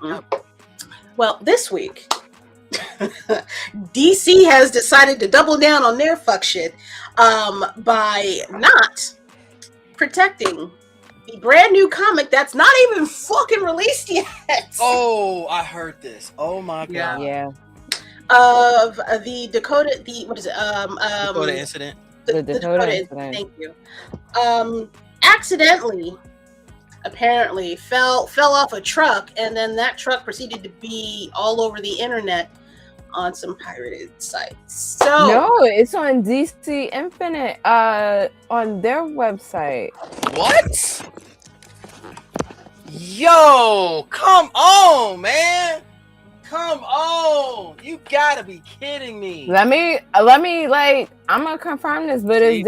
Yep. Well, this week, DC has decided to double down on their fuck shit by not protecting the brand new comic that's not even fucking released yet. Oh, I heard this. Oh my Yeah. god. Yeah. Of the Dakota, what is it? Dakota incident. The Dakota incident. Thank you. Accidentally, apparently, fell off a truck, and then that truck proceeded to be all over the internet on some pirated sites. So No, it's on DC Infinite on their website. What? Yo, come on, man. Come on. You gotta be kidding me. Let me like I'm gonna confirm this, but it's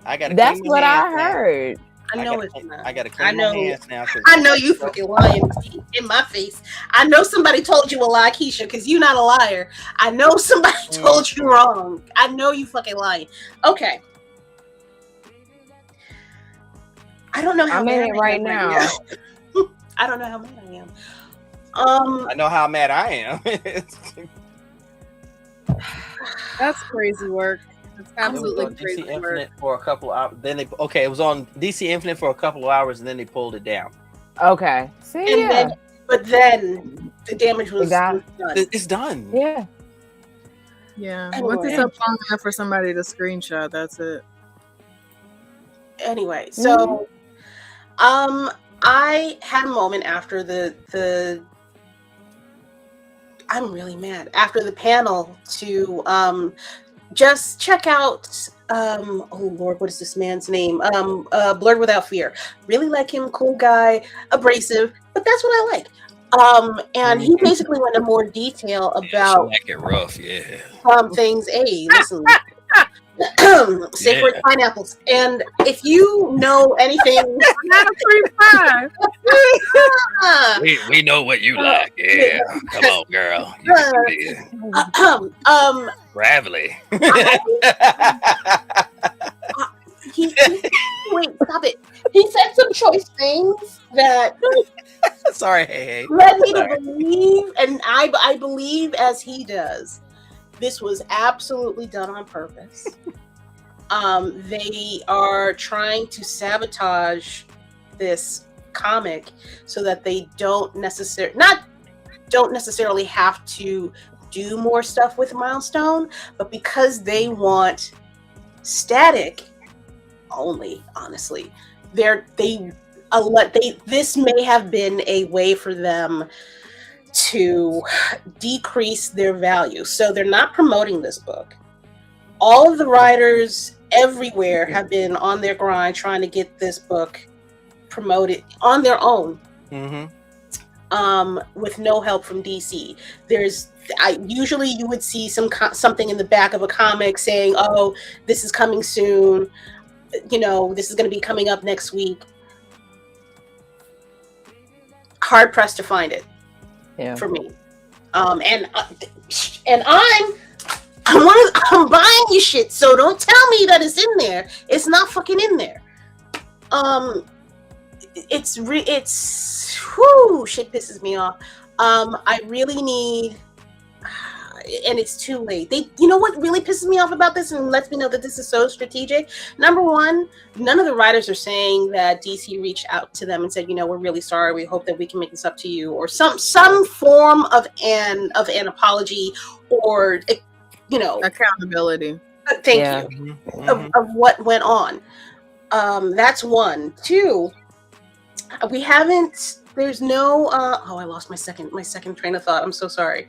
I gotta that's clean my what I hands now. heard. I know it's not. I gotta clean my hands now. I know you fucking lying in my face. I know somebody told you a lie, Keisha, because you're not a liar. I know somebody told you wrong. I know you fucking lying. Okay. I don't know how I'm mad in it I am right now. I don't know how mad I am. I know how mad I am. That's crazy work. It's absolutely It was on crazy DC work. Infinite for a couple hours. Then it was on DC Infinite for a couple of hours, and then they pulled it down. Okay. See, And then the damage was done. It's done. Yeah. Yeah. Anyway. Once it's up long enough for somebody to screenshot, that's it. Anyway, so I had a moment after the I'm really mad after the panel to just check out oh Lord, what is this man's name? Blurred Without Fear. Really like him, cool guy, abrasive, but that's what I like. And he basically went into more detail about Like it rough, yeah. some things. Hey, listen. Sacred pineapples. And if you know anything, Not a 3-5. We know what you like. Yeah, come on, girl. Gravelly. Wait, stop it. He said some choice things that Sorry, hey. led me to believe, and I believe as he does, this was absolutely done on purpose. They are trying to sabotage this comic so that they don't necessarily have to do more stuff with Milestone, but because they want static only, honestly, this may have been a way for them to decrease their value. So they're not promoting this book. All of the writers everywhere have been on their grind trying to get this book promoted on their own. With no help from DC. Usually you would see something in the back of a comic saying, "Oh, this is coming soon. You know, this is going to be coming up next week." Hard pressed to find it. Yeah. For me. And I'm buying you shit, so don't tell me that it's in there. It's not fucking in there. Shit pisses me off. I really need, and it's too late. You know what really pisses me off about this and lets me know that this is so strategic? Number one, none of the writers are saying that DC reached out to them and said, you know, we're really sorry. We hope that we can make this up to you, or some form of an apology, or, you know, accountability. Thank you. Of what went on. That's one. Two, we haven't. There's no. I lost my second train of thought. I'm so sorry.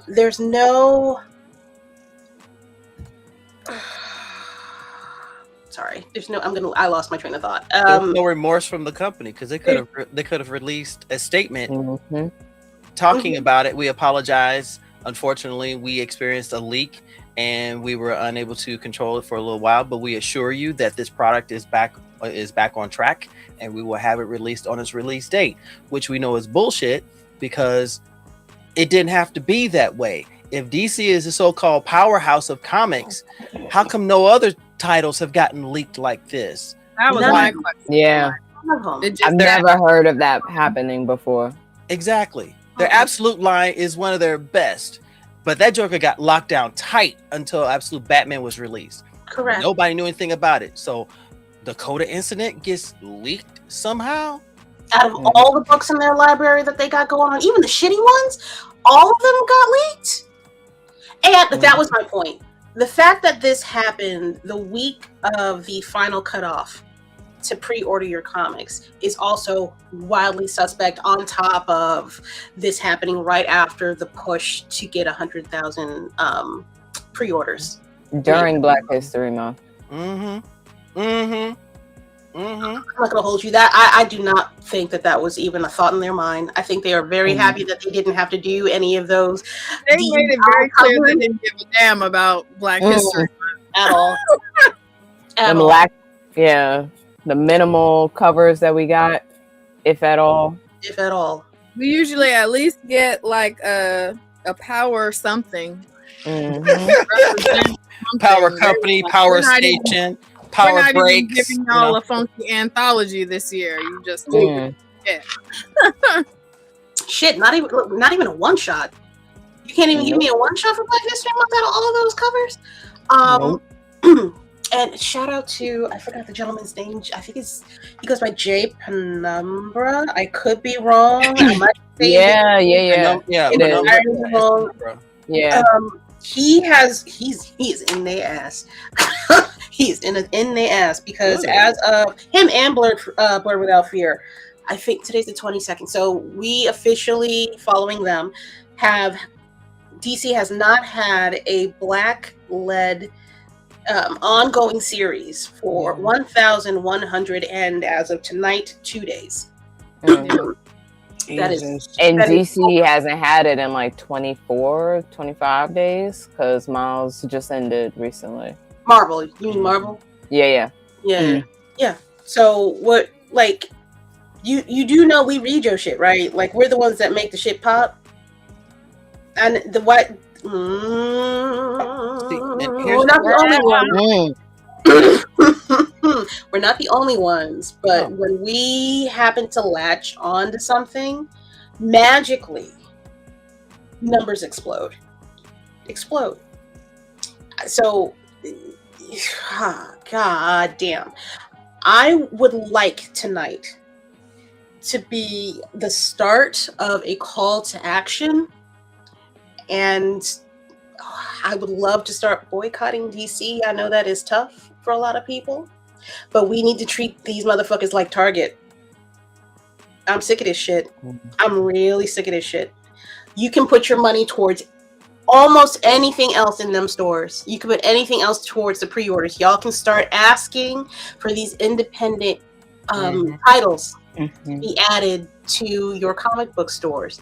There's no. Sorry. There's no. I lost my train of thought. There's no remorse from the company because they could have released a statement talking about it. We apologize. Unfortunately, we experienced a leak and we were unable to control it for a little while. But we assure you that this product is back on track, and we will have it released on its release date, which we know is bullshit because it didn't have to be that way. If DC is a so-called powerhouse of comics, how come no other titles have gotten leaked like this? That was my question. Yeah. I've never heard of that happening before. Exactly. Their absolute line is one of their best. But that Joker got locked down tight until Absolute Batman was released. Correct. Nobody knew anything about it. So Dakota incident gets leaked somehow. Out of all the books in their library that they got going on, even the shitty ones, all of them got leaked. And that was my point. The fact that this happened the week of the final cutoff to pre-order your comics is also wildly suspect, on top of this happening right after the push to get 100,000 pre-orders during Black History Month. I'm not gonna hold you that. I do not think that was even a thought in their mind. I think they are very happy that they didn't have to do any of those. They made it very clear they didn't give a damn about Black History at all. The minimal covers that we got, if at all. If at all. We usually at least get like a power something. Power company, power station, power breaks. We're not even giving y'all a funky anthology this year. You just shit. Not even a one shot. You can't even give me a one shot for Black History Month out of all of those covers. And shout out to, I forgot the gentleman's name. I think he goes by Jay Penumbra. I could be wrong. I might say Yeah. He's in their ass. He's in their ass because as of him and Blerd Without Fear, I think today's the 22nd. So we officially, following them, DC has not had a Black-led ongoing series for 1,100 and as of tonight, 2 days. DC hasn't had it in like 24, 25 days because Miles just ended recently. Marvel, you mean Marvel? Yeah. So what, like, you do know we read your shit, right? Like, we're the ones that make the shit pop. And the what? We're not the only ones. We're not the only ones, but when we happen to latch on to something, magically, numbers explode. So, god damn. I would like tonight to be the start of a call to action. And I would love to start boycotting DC. I know that is tough for a lot of people, but we need to treat these motherfuckers like Target. I'm sick of this shit. I'm really sick of this shit. You can put your money towards almost anything else in them stores. You can put anything else towards the pre-orders. Y'all can start asking for these independent titles to be added to your comic book stores.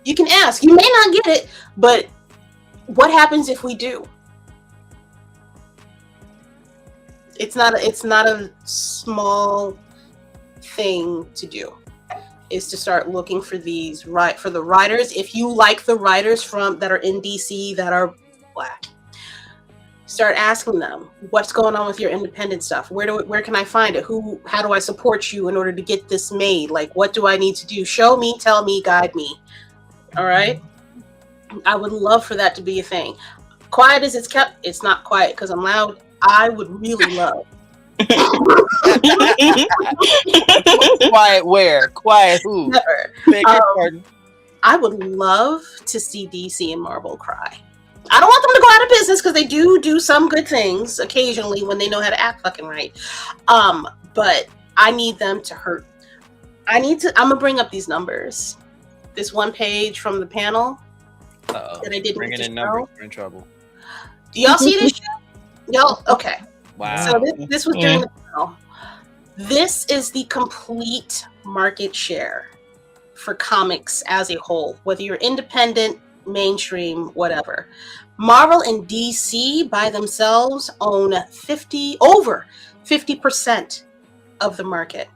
You can ask. You may not get it, but what happens if we do? It's not a small thing to do. Is to start looking for for the writers. If you like the writers that are in DC that are Black, start asking them what's going on with your independent stuff. Where can I find it? How do I support you in order to get this made? Like, what do I need to do? Show me, tell me, guide me. All right. I would love for that to be a thing. Quiet as it's kept, it's not quiet because I'm loud. I would really love. Quiet where? Quiet who? Never. I would love to see DC and Marvel cry. I don't want them to go out of business because they do some good things occasionally when they know how to act fucking right. But I need them to hurt. I'm gonna bring up these numbers. This one page from the panel that I didn't bringing in numbers, we're in trouble. Do y'all see this shit? Y'all, okay. Wow. So this was during the panel. This is the complete market share for comics as a whole, whether you're independent, mainstream, whatever. Marvel and DC by themselves own over 50% of the market.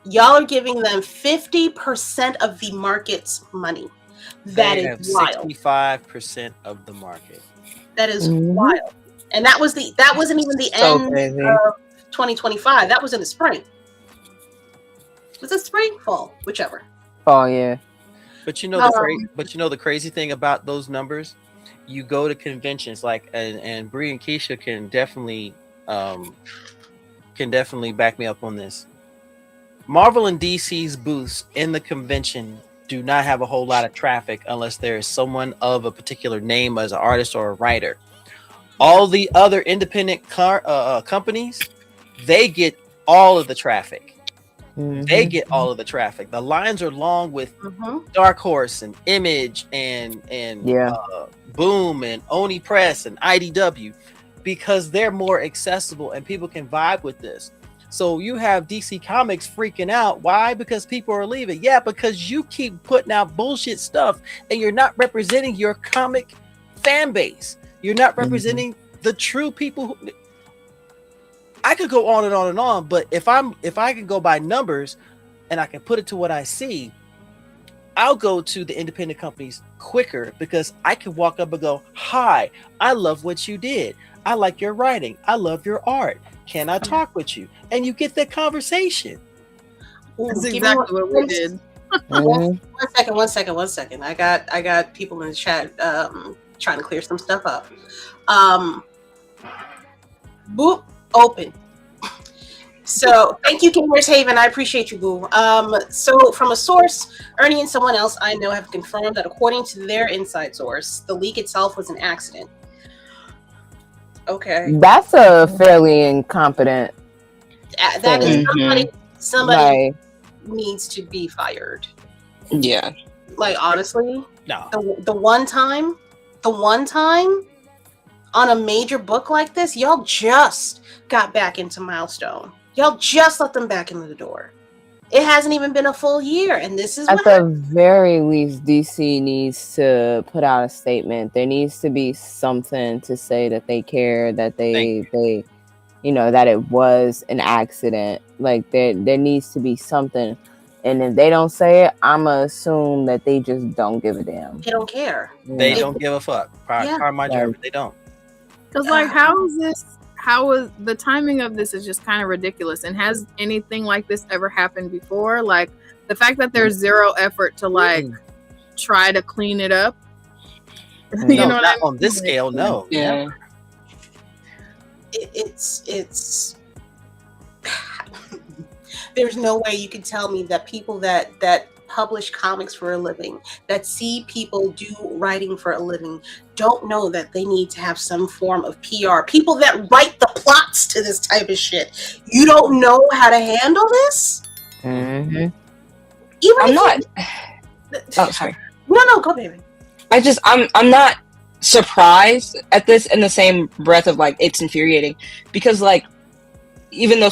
Y'all are giving them 50% of the market's money. That is wild. 65% of the market. That is wild. And that wasn't even the end of 2025. That was in the spring. Was it spring? Fall? Whichever. Oh yeah. But you know the crazy thing about those numbers, you go to conventions like and Bree and Keisha can definitely back me up on this. Marvel and DC's booths in the convention do not have a whole lot of traffic unless there is someone of a particular name as an artist or a writer. All the other independent companies, they get all of the traffic. Mm-hmm. They get all of the traffic. The lines are long with Dark Horse and Image and Boom and Oni Press and IDW because they're more accessible and people can vibe with this. So you have DC Comics freaking out. Why? Because people are leaving. Yeah, because you keep putting out bullshit stuff and you're not representing your comic fan base. You're not representing the true people who... I could go on and on and on, but if I can go by numbers and I can put it to what I see, I'll go to the independent companies quicker because I can walk up and go, "Hi, I love what you did. I like your writing. I love your art. Can I talk with you?" And you get that conversation. That's exactly what we did. One second. I got people in the chat trying to clear some stuff up. Boop, open. So thank you, Gamers Haven. I appreciate you, Boo. So from a source, Ernie and someone else I know have confirmed that according to their inside source, the leak itself was an accident. Okay. That's a fairly incompetent. That is somebody needs to be fired. Yeah. Like honestly, no. The one time on a major book like this, y'all just got back into Milestone. Y'all just let them back into the door. It hasn't even been a full year, and this is at the very least, DC needs to put out a statement. There needs to be something to say that they care, that they that it was an accident. Like there needs to be something. And if they don't say it, I'ma assume that they just don't give a damn. They don't care. They don't give a fuck. They don't. Because how is the timing of this is just kind of ridiculous. And has anything like this ever happened before? Like the fact that there's zero effort to like try to clean it up. You know what I mean? On this scale, no. Yeah. It's there's no way you can tell me that people that publish comics for a living, that see people do writing for a living, don't know that they need to have some form of PR. People that write the plots to this type of shit, you don't know how to handle this? I'm not. Oh, sorry. No, go, baby. I'm not surprised at this in the same breath of like it's infuriating because like even though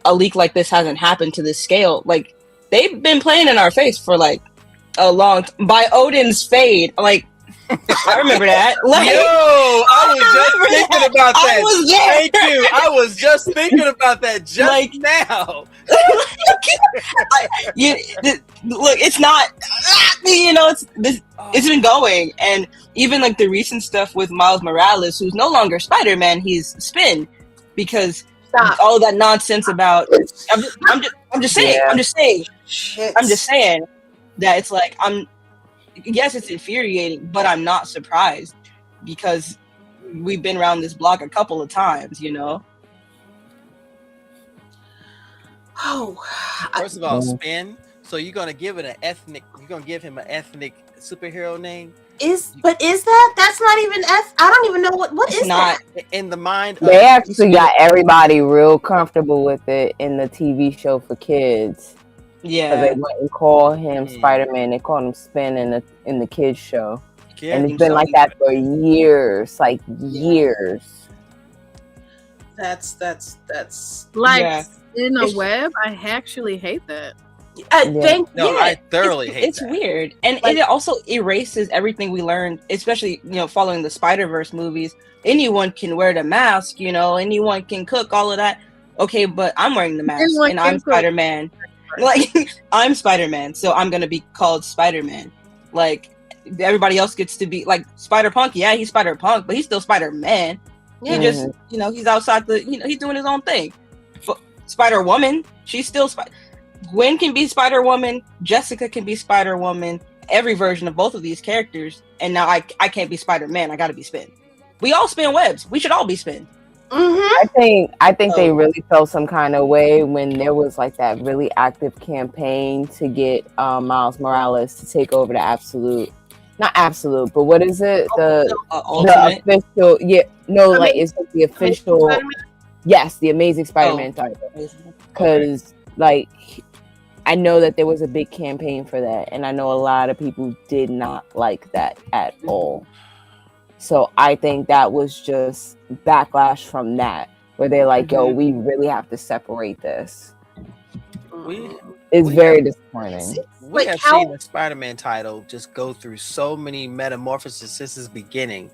a leak like this hasn't happened to this scale, like they've been playing in our face for like a long by Odin's Fade. Like I remember that. Like, yo, I was just thinking about that. I was there. Thank you. I was just thinking about that just like, now. Look, it's not. It's been going, and even like the recent stuff with Miles Morales, who's no longer Spider-Man, he's Spin, because all of that nonsense about. I'm just saying. Shit. I'm just saying that it's like yes, it's infuriating, but I'm not surprised because we've been around this block a couple of times, you know. Oh, first of all, Spin. So you're gonna give it an ethnic? You're gonna give him an ethnic superhero name? Is that? That's not even I don't even know what is not that in the mind. They actually got everybody real comfortable with it in the TV show for kids. Yeah, they wouldn't call him Spider-Man. They called him Spin in the kids show, and it's been like that for years, years. That's like in a web. I actually hate that. I thoroughly hate it's weird, and it also erases everything we learned, especially following the Spider-Verse movies. Anyone can wear the mask, anyone can cook, all of that. Okay, but I'm wearing the mask, and I'm Spider-Man. Like I'm Spider-Man, so I'm gonna be called Spider-Man. Like everybody else gets to be like Spider-Punk. Yeah, he's Spider-Punk, but he's still Spider-Man. Yeah. He just he's outside he's doing his own thing. But Spider-Woman, she's still Gwen can be Spider-Woman, Jessica can be Spider-Woman, every version of both of these characters, and now I can't be Spider-Man. I gotta be Spin. We all spin webs. We should all be Spin. Mm-hmm. I think they really felt some kind of way when there was like that really active campaign to get Miles Morales to take over the not absolute, but what is it? The official, it's like the official. Yes, the Amazing Spider-Man title. Because like I know that there was a big campaign for that, and I know a lot of people did not like that at all. So I think that was just backlash from that, where they're like, "Yo, we really have to separate this." It's very disappointing. We have seen the Spider-Man title just go through so many metamorphoses since its beginning.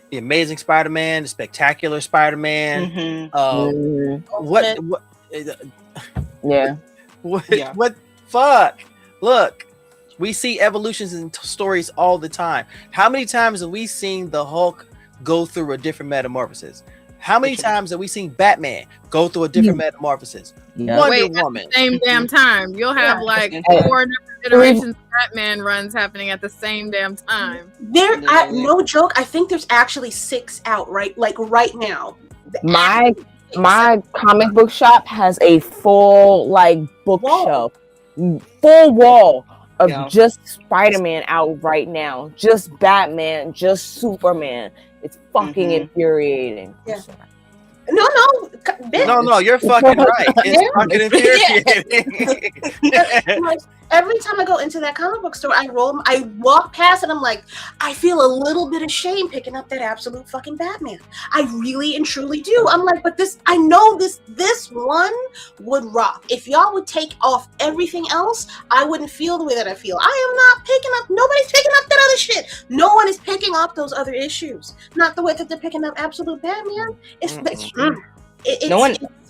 The Amazing Spider-Man, the Spectacular Spider-Man. What? What? Fuck! Look. We see evolutions in stories all the time. How many times have we seen the Hulk go through a different metamorphosis? How many times have we seen Batman go through a different metamorphosis? Wonder Woman. At the same damn time. You'll have like 4 different iterations of Batman runs happening at the same damn time. No joke. I think there's actually 6 out right now. My comic book shop has a full like bookshelf, full wall of just Spider-Man out right now, just Batman, just Superman. It's fucking infuriating. Yeah. No, you're fucking right. It's fucking infuriating. Every time I go into that comic book store, I walk past and I'm like, I feel a little bit of shame picking up that absolute fucking Batman. I really and truly do. I'm like, but I know this one would rock. If y'all would take off everything else, I wouldn't feel the way that I feel. I am not picking up, nobody's picking up that other shit. No one is picking up those other issues. Not the way that they're picking up absolute Batman. It's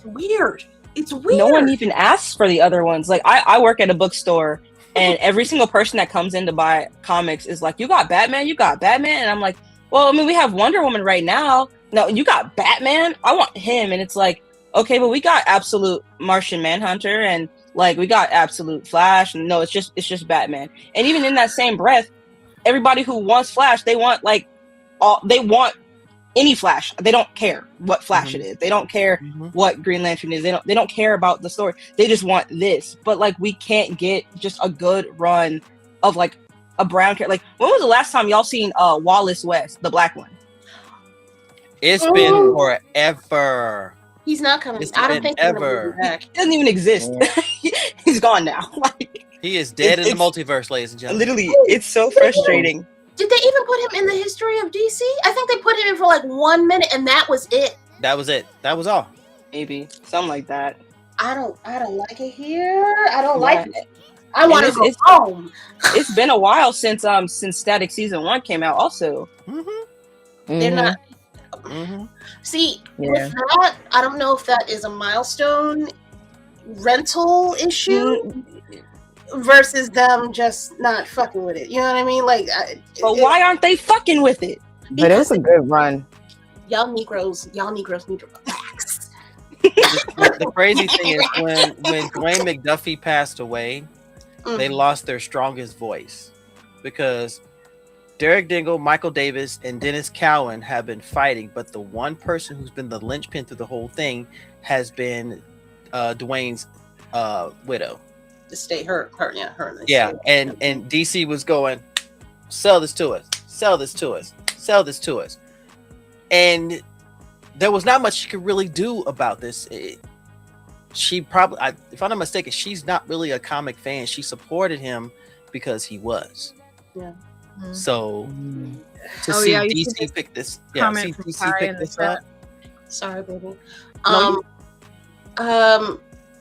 weird. It's weird. No one even asks for the other ones. Like I work at a bookstore, and every single person that comes in to buy comics is like, "You got Batman? You got Batman?" And I'm like, "Well, I mean, we have Wonder Woman right now. No, you got Batman? I want him." And it's like, okay, but we got absolute Martian Manhunter, and like we got absolute Flash. And no, it's just Batman. And even in that same breath, everybody who wants Flash, they want any Flash. They don't care what Flash it is. They don't care what Green Lantern is. They don't care about the story. They just want this. But like, we can't get just a good run of like a brown character. Like, when was the last time y'all seen Wallace West, the black one? It's been forever. He's not coming. I don't think ever. Back. He doesn't even exist. He's gone now. Like, he is dead in the multiverse, ladies and gentlemen. Literally, it's so frustrating. Did they even put him in the history of DC? I think they put him in for like 1 minute, and that was it. That was it. That was all. Maybe something like that. I don't like it here. I don't like it. I want to go home. It's been a while since Static Season 1 came out. Also, they're not. See, with that, I don't know if that is a milestone rental issue. Versus them just not fucking with it. You know what I mean? Like, but why aren't they fucking with it? But it was a good run. Y'all Negroes need to relax. The crazy thing is when Dwayne McDuffie passed away, they lost their strongest voice because Derek Dingle, Michael Davis, and Dennis Cowan have been fighting, but the one person who's been the linchpin through the whole thing has been Dwayne's widow. To stay her. Yeah, and DC was going, sell this to us, and there was not much she could really do about this. She probably, if I'm not mistaken, she's not really a comic fan. She supported him because he was. Yeah. So to see DC pick this, up. Sorry, baby.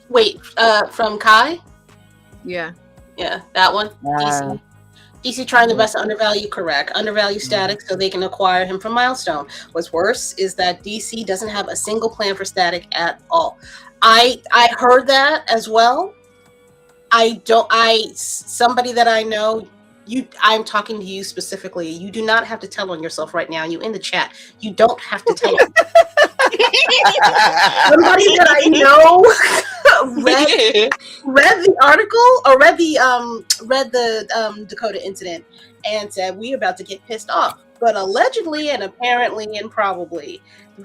Wait, from Kai. Yeah, that one. DC trying the best to undervalue Static so they can acquire him from Milestone. What's worse is that DC doesn't have a single plan for Static at all. I heard that as well. Somebody that I know, I'm talking to you specifically. You do not have to tell on yourself right now. You in the chat. You don't have to tell. Somebody that I know read the article or read the Dakota incident and said we're about to get pissed off. But allegedly and apparently and probably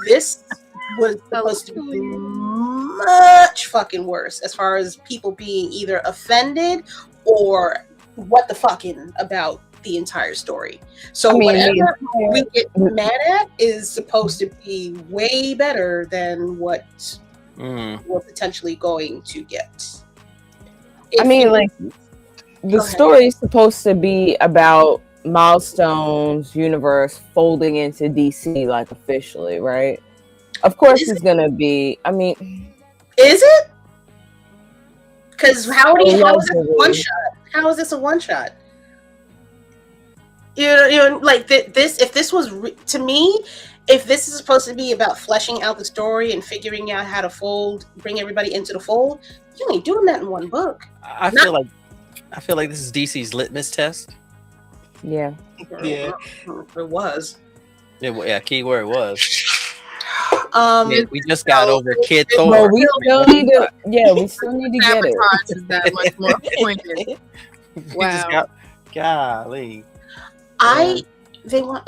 this was supposed to be much fucking worse as far as people being either offended or what the fucking about the entire story. So whatever we get mad at is supposed to be way better than what we're potentially going to get. The story is supposed to be about Milestone's universe folding into DC, like, officially, right? Of course it's gonna be. Is it? Because how is this a one shot? How is this a one shot? You know, like this. If this was to me, if this is supposed to be about fleshing out the story and figuring out how to bring everybody into the fold, you ain't doing that in one book. I feel like this is DC's litmus test. Yeah. It was. Yeah. Keyword was. We just got over Kid Thor. Well, we still need to. Yeah, we still need to get it. Is that much more pointed? Wow. Golly. They want.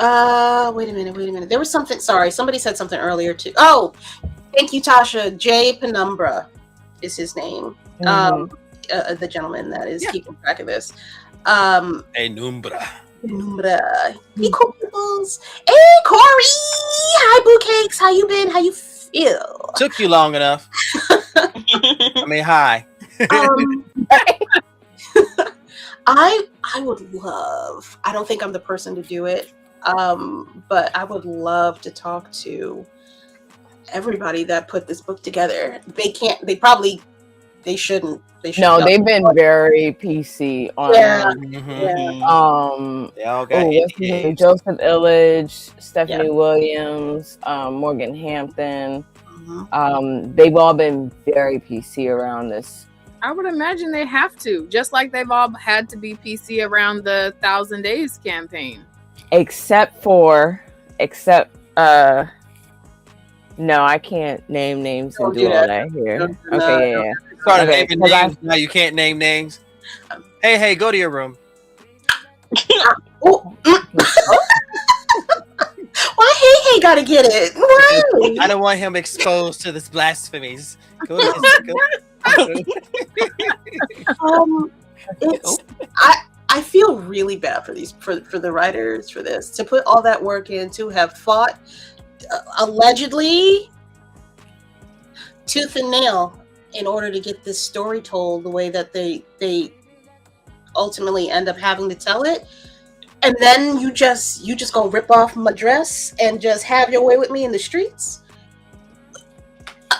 Wait a minute. There was something. Sorry, somebody said something earlier too. Oh, thank you, Tasha. Jay Penumbra is his name. The gentleman that is keeping track of this. Penumbra. Hey, Corey. Hi, Boo Cakes. How you been? How you feel? Took you long enough. Hi. I would love. I don't think I'm the person to do it, but I would love to talk to everybody that put this book together. They can't. They probably. They shouldn't. No, they've been very PC on. Yeah. They all got Joseph Illidge, Stephanie Williams, Morgan Hampton. They've all been very PC around this. I would imagine they have to, just like they've all had to be PC around the 1,000 Days campaign. Except no, I can't name names and do all that here. Okay, Started naming names. Now you can't name names. Hey, go to your room. Why hey gotta get it? Why? I don't want him exposed to this blasphemies. Go. I feel really bad for the writers for this, to put all that work in, to have fought allegedly tooth and nail in order to get this story told the way that they ultimately end up having to tell it, and then you just gonna rip off my dress and just have your way with me in the streets.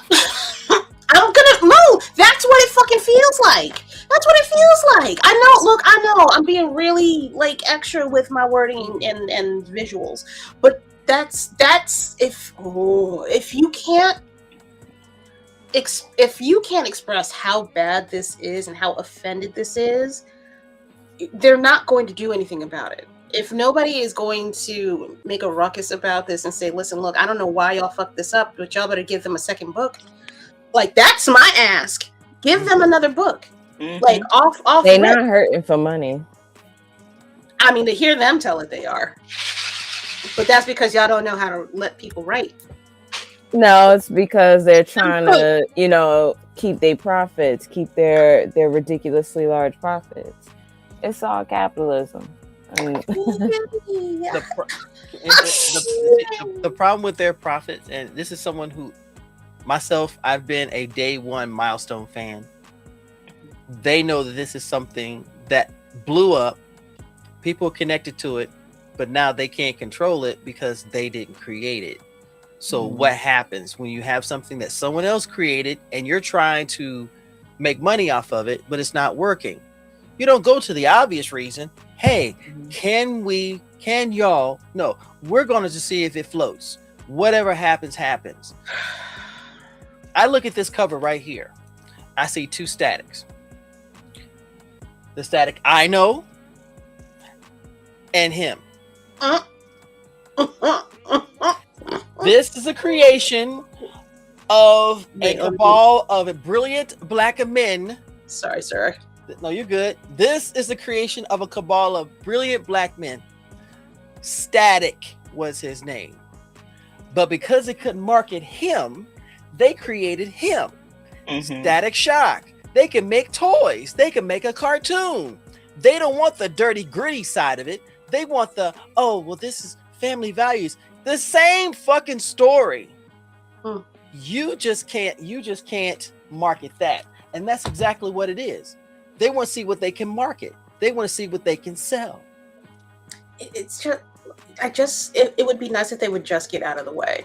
I'm gonna move. That's what it fucking feels like. That's what it feels like. I know I'm being really like extra with my wording and visuals, but that's if you can't express how bad this is and how offended this is, they're not going to do anything about it. If nobody is going to make a ruckus about this and say, listen, look, I don't know why y'all fucked this up, but y'all better give them a second book. Like, that's my ask. Give them another book. Like, off. They're not hurting for money. I mean, to hear them tell it, they are. But that's because y'all don't know how to let people write. No, it's because they're trying to, keep their profits, keep their ridiculously large profits. It's all capitalism. The problem with their profits, and this is someone who, myself, I've been a day one Milestone fan. They know that this is something that blew up. People connected to it, but now they can't control it because they didn't create it. So what happens when you have something that someone else created and you're trying to make money off of it, but it's not working? You don't go to the obvious reason. Hey, can y'all? No, we're going to see if it floats. Whatever happens, happens. I look at this cover right here. I see two statics. The static I know and him. This is a creation of a cabal of brilliant black men. Sorry, sir. No, you're good. This is the creation of a cabal of brilliant black men. Static was his name. But because they couldn't market him, they created him. Static Shock. They can make toys. They can make a cartoon. They don't want the dirty, gritty side of it. They want the, oh, well, this is family values. The same fucking story. You just can't market that. And that's exactly what it is. They want to see what they can market. They want to see what they can sell. It's just, it would be nice if they would just get out of the way.